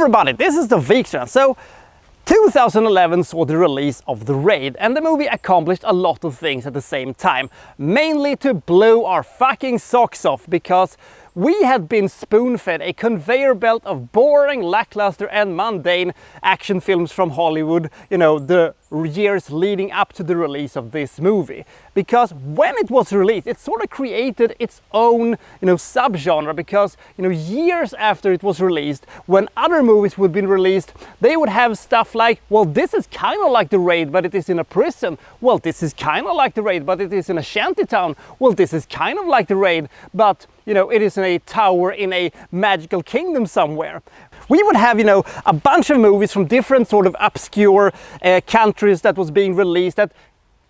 everybody, this is the Wikstrand. So 2011 saw the release of The Raid, and the movie accomplished a lot of things at the same time, mainly to blow our fucking socks off, because we had been spoon-fed a conveyor belt of boring, lackluster and mundane action films from Hollywood, the years leading up to the release of this movie. Because when it was released, it sort of created its own, subgenre, because, years after it was released, when other movies would be released, they would have stuff like, well, this is kind of like The Raid, but it is in a prison. Well, this is kind of like The Raid, but it is in a shantytown. Well, this is kind of like The Raid, but it is in a tower in a magical kingdom somewhere. We would have, a bunch of movies from different sort of obscure countries that was being released that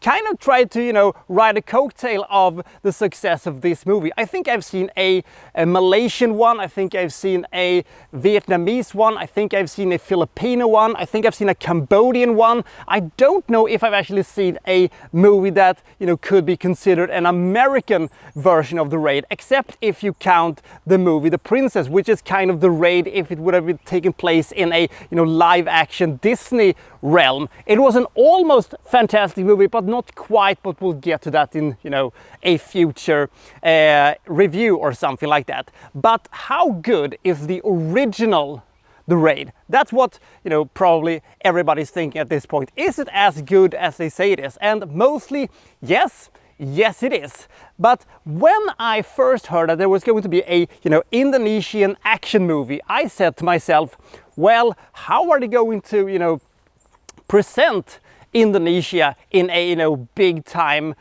kind of tried to, ride a coattail of the success of this movie. I think I've seen a Malaysian one, I think I've seen a Vietnamese one, I think I've seen a Filipino one, I think I've seen a Cambodian one. I don't know if I've actually seen a movie that, could be considered an American version of The Raid, except if you count the movie The Princess, which is kind of The Raid if it would have been taken place in a, live action Disney realm. It was an almost fantastic movie, but not quite, but we'll get to that in, a future review or something like that. But how good is the original The Raid? That's what, probably everybody's thinking at this point. Is it as good as they say it is? And mostly, yes, it is. But when I first heard that there was going to be a, Indonesian action movie, I said to myself, well, how are they going to, present Indonesia in a big time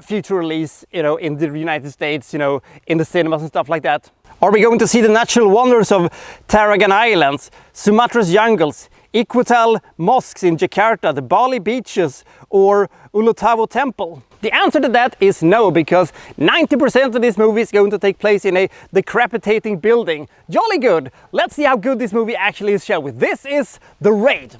future release, in the United States, in the cinemas and stuff like that? Are we going to see the natural wonders of Taragan Islands, Sumatra's jungles, Iqatal mosques in Jakarta, the Bali beaches, or Ulutavo temple? The answer to that is no, because 90% of this movie is going to take place in a decrepitating building. Jolly good! Let's see how good this movie actually is, shall we? This is The Raid.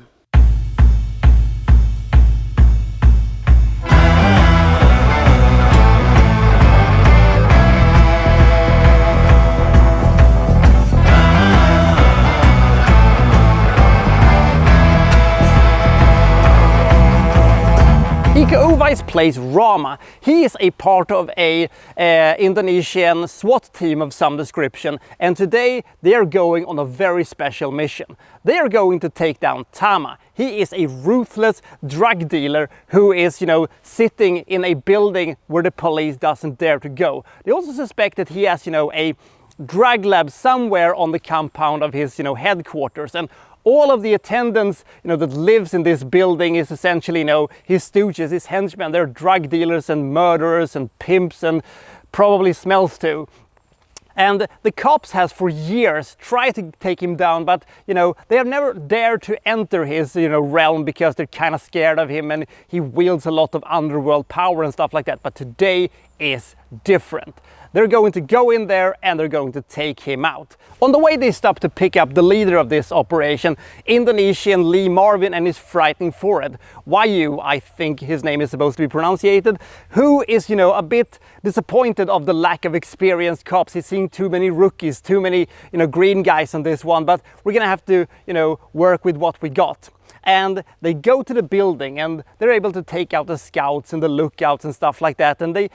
Iko Uwais plays Rama. He is a part of a Indonesian SWAT team of some description, and today they are going on a very special mission. They are going to take down Tama. He is a ruthless drug dealer who is, sitting in a building where the police doesn't dare to go. They also suspect that he has, a drug lab somewhere on the compound of his, headquarters, and all of the attendants, that lives in this building is essentially, his stooges, his henchmen. They're drug dealers and murderers and pimps and probably smells too. And the cops has for years tried to take him down, but, they have never dared to enter his, realm, because they're kind of scared of him and he wields a lot of underworld power and stuff like that. But today is different. They're going to go in there and they're going to take him out. On the way, they stop to pick up the leader of this operation, Indonesian Lee Marvin, and his frightening forehead. Yu, I think his name is supposed to be pronunciated, who is, a bit disappointed of the lack of experienced cops. He's seeing too many rookies, too many, green guys on this one, but we're gonna have to, work with what we got. And they go to the building and they're able to take out the scouts and the lookouts and stuff like that. And they,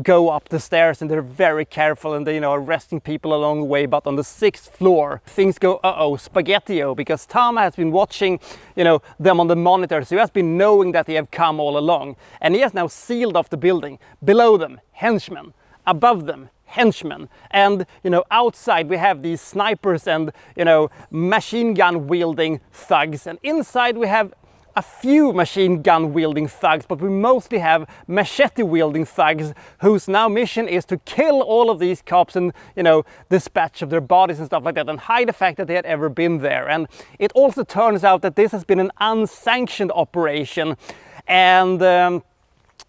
go up the stairs and they're very careful and they, arresting people along the way. But on the 6th floor, things go, spaghetti-o, because Tama has been watching, them on the monitor. So he has been knowing that they have come all along. And he has now sealed off the building. Below them, henchmen. Above them, henchmen. And outside we have these snipers and machine gun wielding thugs, and inside we have a few machine gun wielding thugs, but we mostly have machete wielding thugs whose now mission is to kill all of these cops and dispatch of their bodies and stuff like that, and hide the fact that they had ever been there. And it also turns out that this has been an unsanctioned operation, and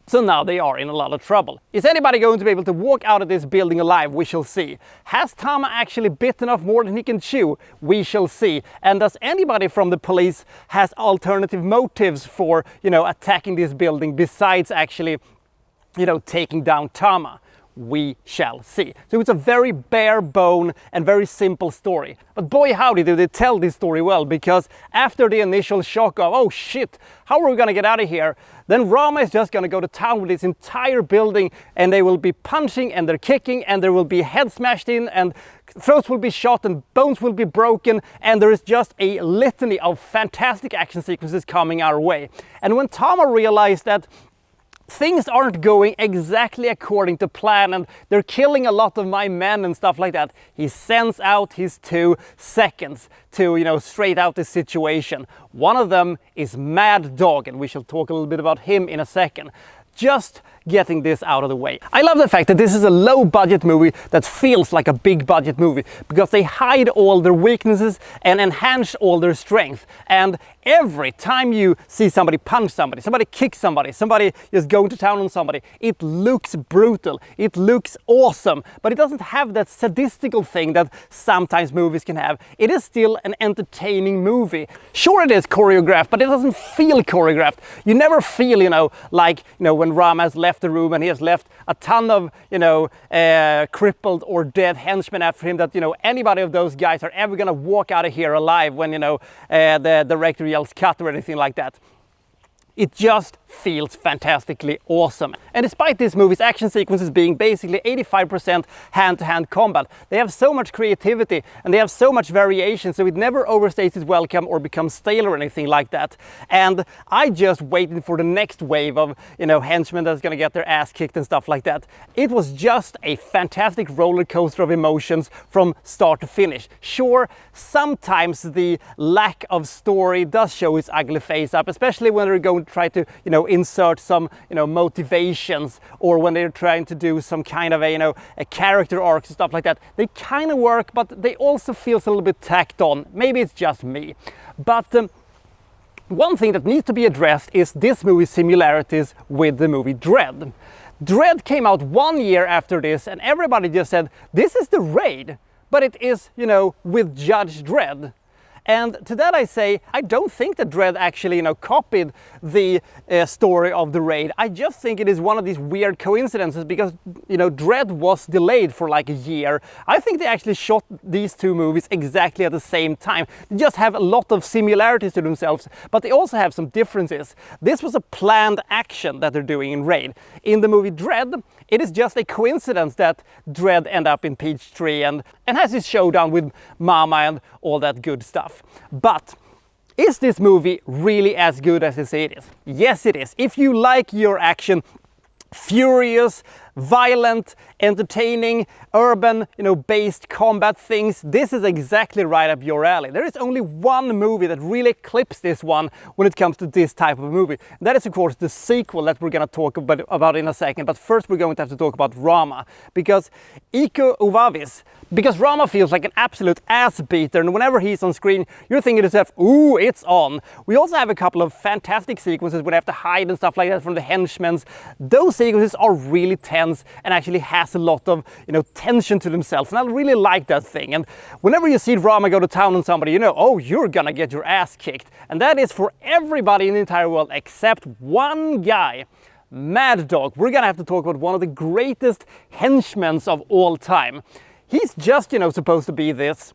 so now they are in a lot of trouble. Is anybody going to be able to walk out of this building alive? We shall see. Has Tama actually bitten off more than he can chew? We shall see. And does anybody from the police has alternative motives for, attacking this building besides actually, taking down Tama? we shall see. So it's a very bare bone and very simple story. But boy howdy do they tell this story well, because after the initial shock of, oh shit, how are we gonna get out of here? Then Rama is just gonna go to town with this entire building, and they will be punching and they're kicking, and there will be heads smashed in, and throats will be shot and bones will be broken, and there is just a litany of fantastic action sequences coming our way. And when Tama realized that things aren't going exactly according to plan and they're killing a lot of my men and stuff like that, he sends out his 2 seconds to, straight out this situation. One of them is Mad Dog, and we shall talk a little bit about him in a second. Just getting this out of the way. I love the fact that this is a low budget movie that feels like a big budget movie, because they hide all their weaknesses and enhance all their strength. And every time you see somebody punch somebody, somebody kick somebody, somebody just going to town on somebody, it looks brutal, it looks awesome, but it doesn't have that sadistical thing that sometimes movies can have. It is still an entertaining movie. Sure, it is choreographed, but it doesn't feel choreographed. You never feel, when Rama has left the room and he has left a ton of, crippled or dead henchmen after him, that, anybody of those guys are ever gonna walk out of here alive when, the director yells cut or anything like that. It just feels fantastically awesome. And despite this movie's action sequences being basically 85% hand-to-hand combat, they have so much creativity and they have so much variation, so it never overstays its welcome or becomes stale or anything like that. And I just waited for the next wave of, henchmen that's gonna get their ass kicked and stuff like that. It was just a fantastic roller coaster of emotions from start to finish. Sure, sometimes the lack of story does show its ugly face up, especially when they're going to try to, insert some, motivations, or when they're trying to do some kind of a character arc and stuff like that. They kind of work, but they also feel a little bit tacked on. Maybe it's just me. But one thing that needs to be addressed is this movie's similarities with the movie Dredd. Dredd came out 1 year after this, and everybody just said, this is the Raid, but it is, with Judge Dredd. And to that I say, I don't think that Dredd actually, copied the story of the Raid. I just think it is one of these weird coincidences, because, Dredd was delayed for like a year. I think they actually shot these 2 movies exactly at the same time. They just have a lot of similarities to themselves, but they also have some differences. This was a planned action that they're doing in Raid. In the movie Dredd, it is just a coincidence that Dredd end up in Peachtree and has his showdown with Mama and all that good stuff. But is this movie really as good as they say it is? Yes, it is. If you like your action furious, violent, entertaining, urban, based combat things, this is exactly right up your alley. There is only one movie that really clips this one when it comes to this type of a movie. That is, of course, the sequel that we're going to talk about in a second. But first we're going to have to talk about Rama, because because Rama feels like an absolute ass beater, and whenever he's on screen, you're thinking to yourself, ooh, it's on. We also have a couple of fantastic sequences where they have to hide and stuff like that from the henchmen. Those sequences are really tense and actually has a lot of, tension to themselves, and I really like that thing. And whenever you see Rama go to town on somebody, oh, you're gonna get your ass kicked. And that is for everybody in the entire world except one guy. Mad Dog. We're gonna have to talk about one of the greatest henchmen of all time. He's just, supposed to be this,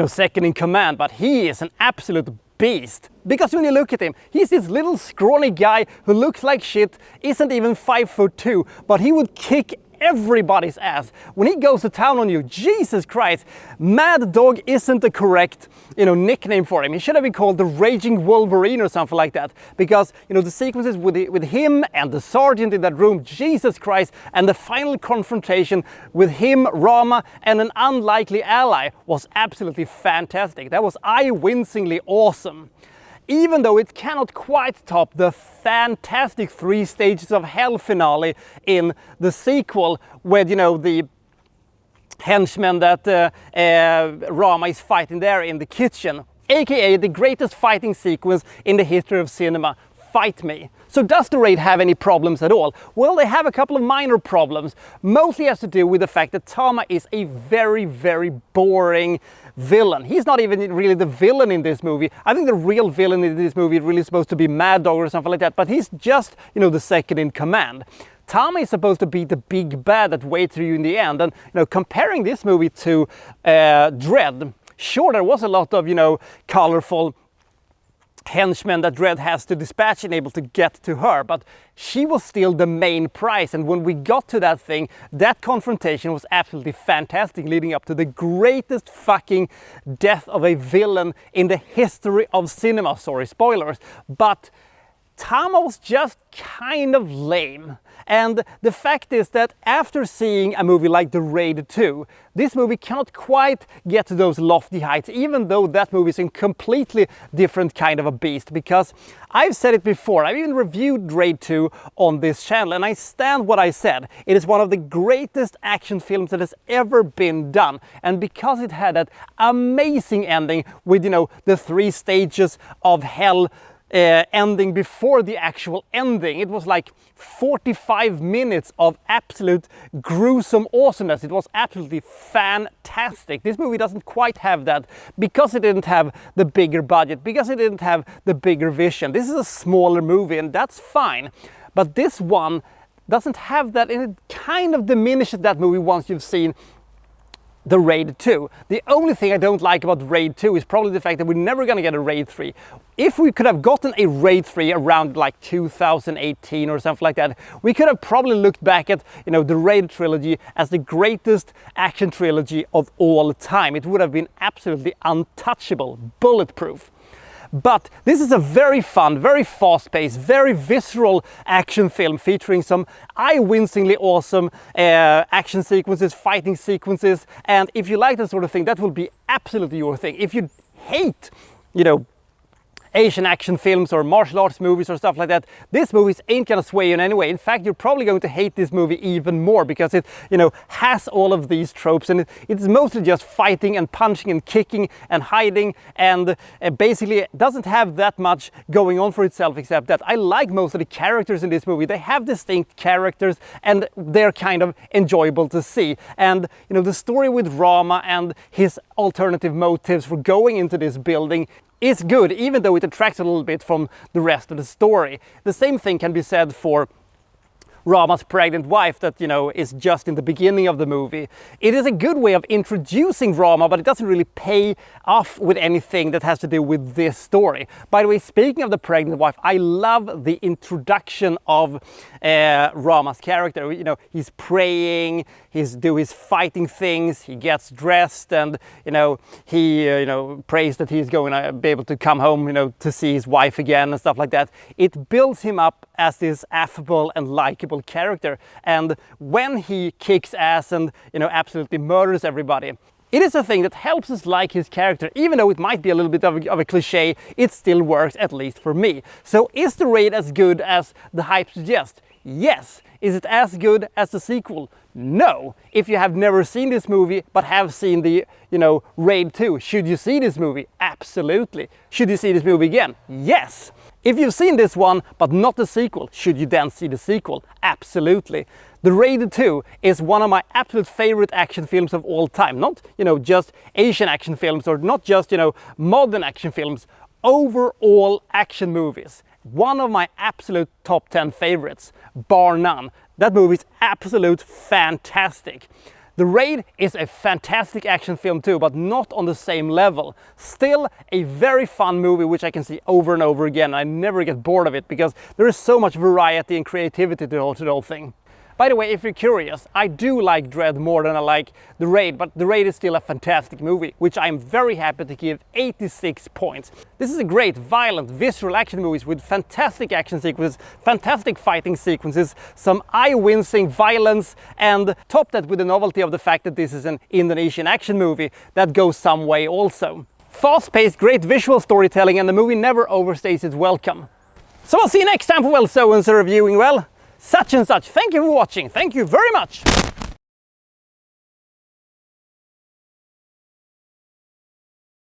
second in command, but he is an absolute beast. Because when you look at him, he's this little scrawny guy who looks like shit, isn't even 5'2", but he would kick everybody's ass. When he goes to town on you, Jesus Christ, Mad Dog isn't the correct, nickname for him. He should have been called the Raging Wolverine or something like that, because, the sequences with him and the sergeant in that room, Jesus Christ, and the final confrontation with him, Rama, and an unlikely ally was absolutely fantastic. That was eye-wincingly awesome. Even though it cannot quite top the fantastic 3 Stages of Hell finale in the sequel, where, the henchmen that Rama is fighting there in the kitchen, aka the greatest fighting sequence in the history of cinema. Fight me. So does the Raid have any problems at all? Well, they have a couple of minor problems. Mostly has to do with the fact that Tama is a very, very boring villain. He's not even really the villain in this movie. I think the real villain in this movie is really supposed to be Mad Dog or something like that, but he's just, the second in command. Tom is supposed to be the big bad that waits for you in the end. And comparing this movie to Dredd, sure, there was a lot of colorful henchmen that Dredd has to dispatch and able to get to her, but she was still the main prize. And when we got to that thing, that confrontation was absolutely fantastic, leading up to the greatest fucking death of a villain in the history of cinema. Sorry, spoilers, but Tama was just kind of lame. And the fact is that after seeing a movie like The Raid 2, this movie cannot quite get to those lofty heights, even though that movie is a completely different kind of a beast. Because I've said it before, I've even reviewed Raid 2 on this channel, and I stand what I said. It is one of the greatest action films that has ever been done. And because it had that amazing ending with, the 3 stages of hell, ending before the actual ending. It was like 45 minutes of absolute gruesome awesomeness. It was absolutely fantastic. This movie doesn't quite have that because it didn't have the bigger budget, because it didn't have the bigger vision. This is a smaller movie, and that's fine. But this one doesn't have that, and it kind of diminishes that movie once you've seen The Raid 2. The only thing I don't like about Raid 2 is probably the fact that we're never gonna get a Raid 3. If we could have gotten a Raid 3 around like 2018 or something like that, we could have probably looked back at, the Raid trilogy as the greatest action trilogy of all time. It would have been absolutely untouchable, bulletproof. But this is a very fun, very fast-paced, very visceral action film featuring some eye-wincingly awesome action sequences, fighting sequences. And if you like that sort of thing, that will be absolutely your thing. If you hate, Asian action films or martial arts movies or stuff like that, this movie ain't gonna sway you in any way. In fact, you're probably going to hate this movie even more because it, has all of these tropes, and it's mostly just fighting and punching and kicking and hiding, and basically doesn't have that much going on for itself, except that I like most of the characters in this movie. They have distinct characters and they're kind of enjoyable to see. And the story with Rama and his alternative motives for going into this building is good, even though it detracts a little bit from the rest of the story. The same thing can be said for Rama's pregnant wife that, is just in the beginning of the movie. It is a good way of introducing Rama, but it doesn't really pay off with anything that has to do with this story. By the way, speaking of the pregnant wife, I love the introduction of Rama's character. He's praying, he's doing his fighting things, he gets dressed, and, he, prays that he's going to be able to come home, to see his wife again and stuff like that. It builds him up as this affable and likable character, and when he kicks ass and absolutely murders everybody, it is a thing that helps us like his character. Even though it might be a little bit of a cliche, it still works, at least for me. So is The Raid as good as the hype suggests? Yes. Is it as good as the sequel? No. If you have never seen this movie but have seen the Raid 2, should you see this movie? Absolutely. Should you see this movie again? Yes. If you've seen this one, but not the sequel, should you then see the sequel? Absolutely. The Raid 2 is one of my absolute favorite action films of all time. Not, just Asian action films, or not just, modern action films. Overall action movies. One of my absolute top 10 favorites, bar none. That movie is absolute fantastic. The Raid is a fantastic action film too, but not on the same level. Still a very fun movie which I can see over and over again. I never get bored of it because there is so much variety and creativity to the whole thing. By the way, if you're curious, I do like Dredd more than I like The Raid, but The Raid is still a fantastic movie, which I'm very happy to give 86 points. This is a great, violent, visceral action movie with fantastic action sequences, fantastic fighting sequences, some eye-wincing violence, and top that with the novelty of the fact that this is an Indonesian action movie that goes some way also. Fast-paced, great visual storytelling, and the movie never overstays its welcome. So I'll see you next time for so-and-so reviewing, such and such. Thank you for watching. Thank you very much.